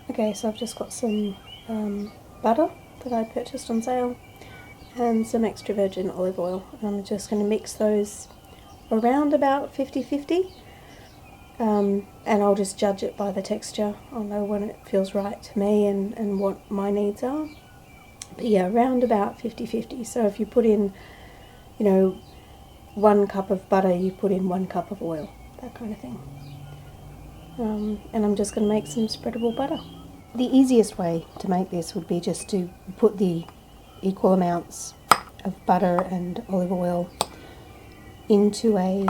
Okay, so I've just got some butter that I purchased on sale and some extra virgin olive oil. I'm just going to mix those around about 50-50, and I'll just judge it by the texture. I'll know when it feels right to me and what my needs are. But yeah, around about 50-50. So if you put in, 1 cup of butter, you put in 1 cup of oil, that kind of thing. And I'm just going to make some spreadable butter. The easiest way to make this would be just to put the equal amounts of butter and olive oil into a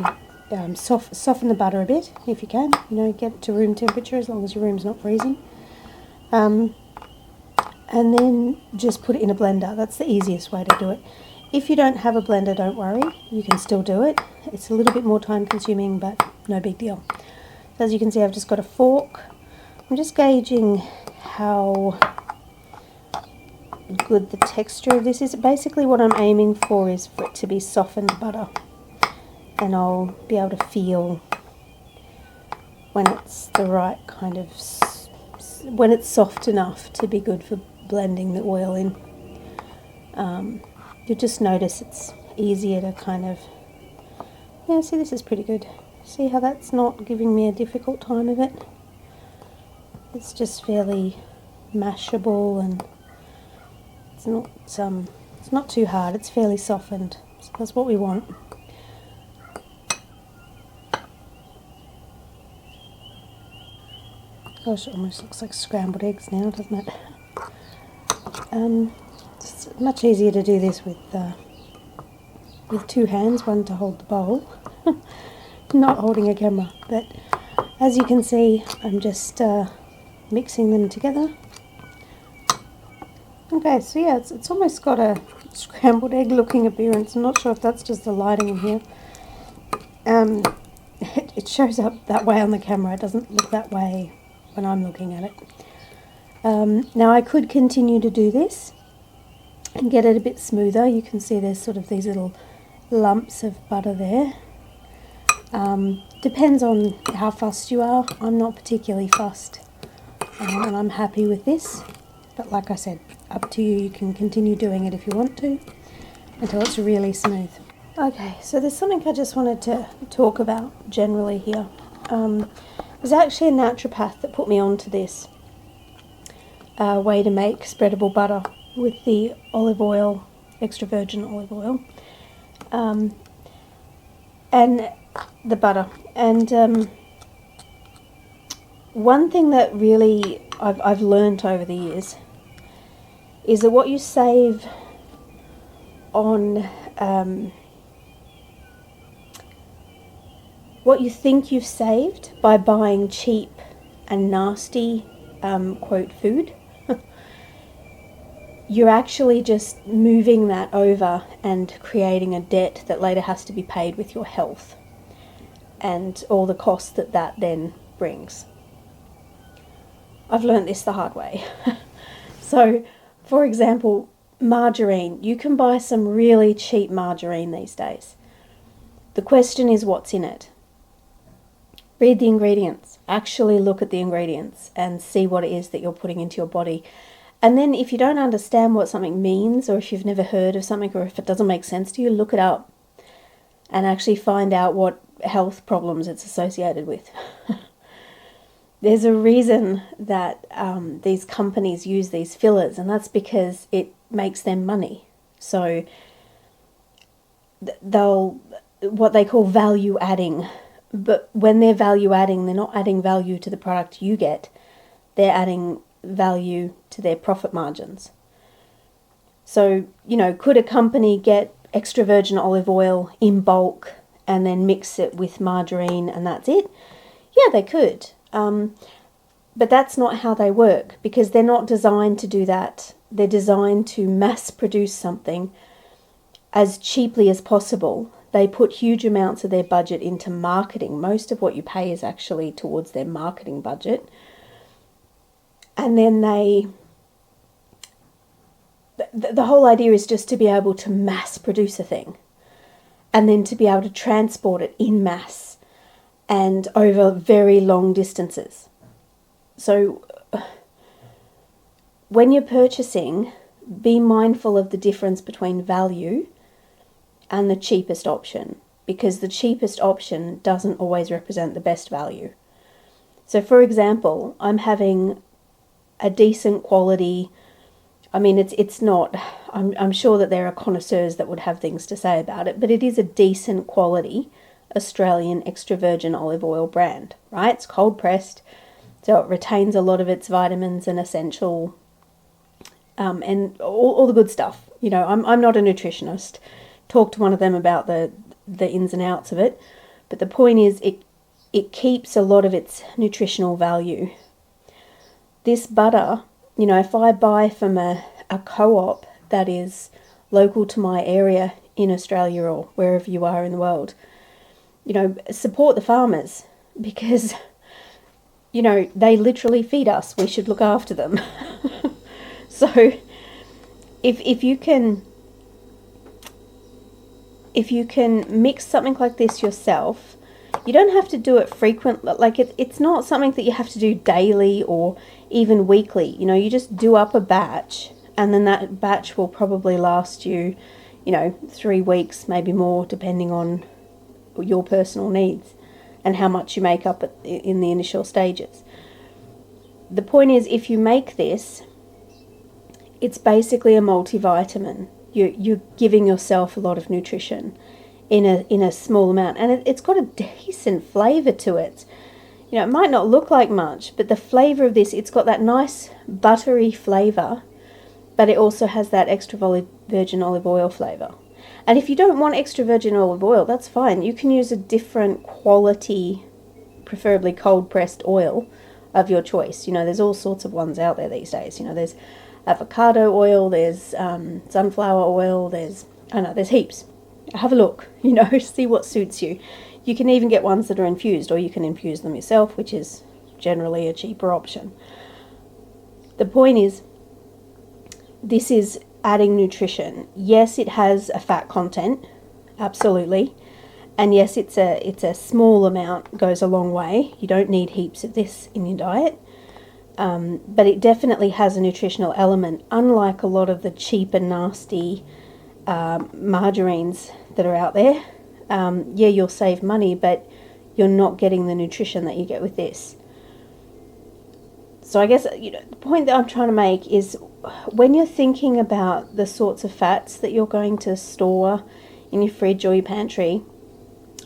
soften the butter a bit if you can. Get it to room temperature as long as your room's not freezing. And then just put it in a blender. That's the easiest way to do it. If you don't have a blender, don't worry. You can still do it. It's a little bit more time consuming, but no big deal. So as you can see, I've just got a fork. I'm just gauging how good the texture of this is. Basically what I'm aiming for is for it to be softened butter, and I'll be able to feel when it's the right kind of, when it's soft enough to be good for blending the oil in. You'll just notice it's easier to kind of, see, this is pretty good. See how that's not giving me a difficult time of it? It's just fairly mashable, and it's not too hard. It's fairly softened, so that's what we want. Gosh, it almost looks like scrambled eggs now, doesn't it? It's much easier to do this with 2 hands, one to hold the bowl, not holding a camera. But as you can see, I'm just mixing them together. Okay, so yeah, it's almost got a scrambled egg looking appearance. I'm not sure if that's just the lighting in here. It shows up that way on the camera. It doesn't look that way when I'm looking at it. Now I could continue to do this and get it a bit smoother. You can see there's sort of these little lumps of butter there. Depends on how fussed you are. I'm not particularly fussed, and I'm happy with this. But like I said, up to you. You can continue doing it if you want to until it's really smooth. Okay, so there's something I just wanted to talk about generally here. There's actually a naturopath that put me onto this way to make spreadable butter with the olive oil, extra virgin olive oil, and the butter. And one thing that really I've learnt over the years is that what you save on what you think you've saved by buying cheap and nasty quote food, you're actually just moving that over and creating a debt that later has to be paid with your health and all the costs that then brings. I've learned this the hard way. So, for example, margarine. You can buy some really cheap margarine these days. The question is, what's in it? Read the ingredients. Actually look at the ingredients and see what it is that you're putting into your body. And then if you don't understand what something means, or if you've never heard of something, or if it doesn't make sense to you, look it up and actually find out what health problems it's associated with. There's a reason that these companies use these fillers, and that's because it makes them money. So they'll, what they call value adding, but when they're value adding, they're not adding value to the product you get, they're adding value to their profit margins. So, could a company get extra virgin olive oil in bulk and then mix it with margarine and that's it? Yeah, they could. But that's not how they work, because they're not designed to do that. They're designed to mass produce something as cheaply as possible. They put huge amounts of their budget into marketing. Most of what you pay is actually towards their marketing budget. And then the whole idea is just to be able to mass produce a thing and then to be able to transport it in mass and over very long distances. So when you're purchasing, be mindful of the difference between value and the cheapest option, because the cheapest option doesn't always represent the best value. So for example, I'm having a decent quality, I mean, it's not, I'm sure that there are connoisseurs that would have things to say about it, but it is a decent quality Australian extra virgin olive oil brand, right? It's cold pressed, so it retains a lot of its vitamins and essential, and all the good stuff. You know, I'm not a nutritionist. Talk to one of them about the ins and outs of it, but the point is it keeps a lot of its nutritional value. This butter, you know, if I buy from a co-op that is local to my area in Australia or wherever you are in the world, you know, support the farmers, because, you know, they literally feed us. We should look after them. So if you can mix something like this yourself, you don't have to do it frequently. Like it's not something that you have to do daily or even weekly. You know, you just do up a batch, and then that batch will probably last you, you know, 3 weeks, maybe more, depending on your personal needs and how much you make up in the initial stages. The point is, if you make this, it's basically a multivitamin. You're giving yourself a lot of nutrition in a small amount, and it's got a decent flavour to it. You know, it might not look like much, but the flavour of this, it's got that nice buttery flavour, but it also has that extra virgin olive oil flavour. And if you don't want extra virgin olive oil, that's fine. You can use a different quality, preferably cold pressed oil of your choice. You know, there's all sorts of ones out there these days. You know, there's avocado oil, there's sunflower oil, there's heaps. Have a look, you know, see what suits you. You can even get ones that are infused, or you can infuse them yourself, which is generally a cheaper option. The point is, this is adding nutrition. Yes, it has a fat content, absolutely, and yes, it's a small amount, goes a long way. You don't need heaps of this in your diet, but it definitely has a nutritional element, unlike a lot of the cheap and nasty margarines that are out there. Yeah, you'll save money, but you're not getting the nutrition that you get with this. So I guess, you know, the point that I'm trying to make is, when you're thinking about the sorts of fats that you're going to store in your fridge or your pantry,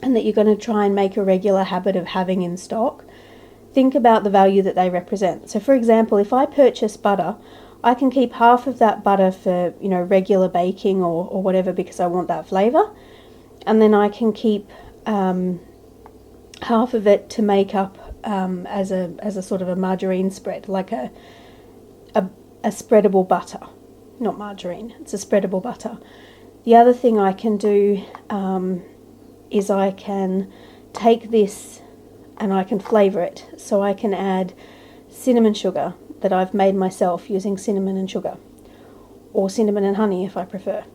and that you're going to try and make a regular habit of having in stock, think about the value that they represent. So for example, if I purchase butter, I can keep half of that butter for, you know, regular baking or whatever, because I want that flavour, and then I can keep half of it to make up as a sort of a margarine spread, like a spreadable butter. Not margarine, it's a spreadable butter. The other thing I can do is I can take this and I can flavour it. So I can add cinnamon sugar that I've made myself using cinnamon and sugar, or cinnamon and honey if I prefer.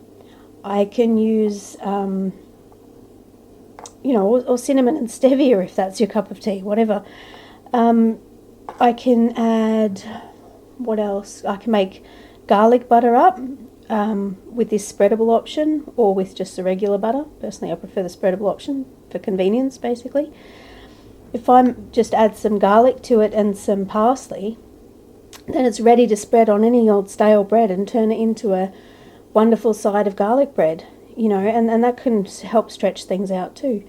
I can use, you know, or cinnamon and stevia if that's your cup of tea, whatever. I can add, what else? I can make garlic butter up with this spreadable option, or with just the regular butter. Personally, I prefer the spreadable option for convenience, basically. If I just add some garlic to it and some parsley, then it's ready to spread on any old stale bread and turn it into a wonderful side of garlic bread, you know, and that can help stretch things out too.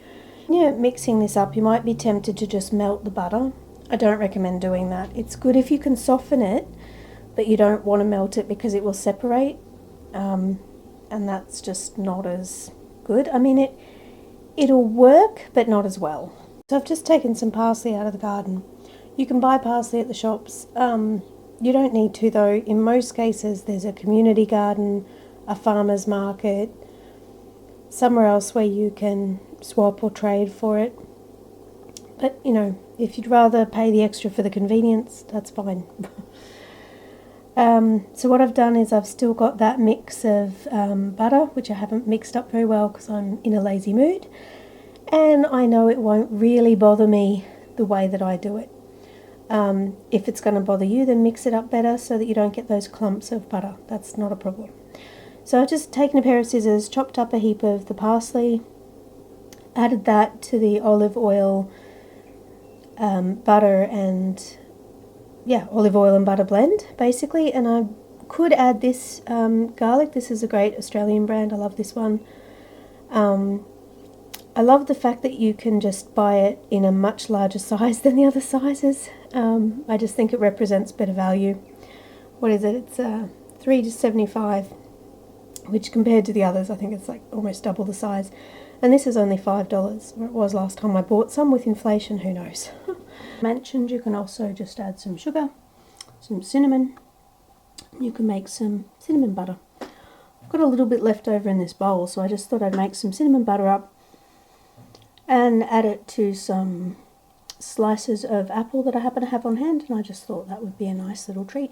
Yeah, mixing this up, you might be tempted to just melt the butter. I don't recommend doing that. It's good if you can soften it, but you don't want to melt it because it will separate, and that's just not as good. I mean, it'll work, but not as well. So I've just taken some parsley out of the garden. You can buy parsley at the shops. You don't need to, though. In most cases, there's a community garden, a farmer's market, somewhere else where you can swap or trade for it. But, you know, if you'd rather pay the extra for the convenience, that's fine. So what I've done is I've still got that mix of butter, which I haven't mixed up very well because I'm in a lazy mood. And I know it won't really bother me the way that I do it. If it's going to bother you, then mix it up better so that you don't get those clumps of butter. That's not a problem. So I've just taken a pair of scissors, chopped up a heap of the parsley, added that to the olive oil, butter and, olive oil and butter blend, basically. And I could add this garlic. This is a great Australian brand. I love this one. I love the fact that you can just buy it in a much larger size than the other sizes. I just think it represents better value. What is it? It's $3.75, which compared to the others, I think it's like almost double the size. And this is only $5, where it was last time I bought some. With inflation, who knows? Mentioned you can also just add some sugar, some cinnamon. You can make some cinnamon butter. I've got a little bit left over in this bowl, so I just thought I'd make some cinnamon butter up and add it to some slices of apple that I happen to have on hand, and I just thought that would be a nice little treat.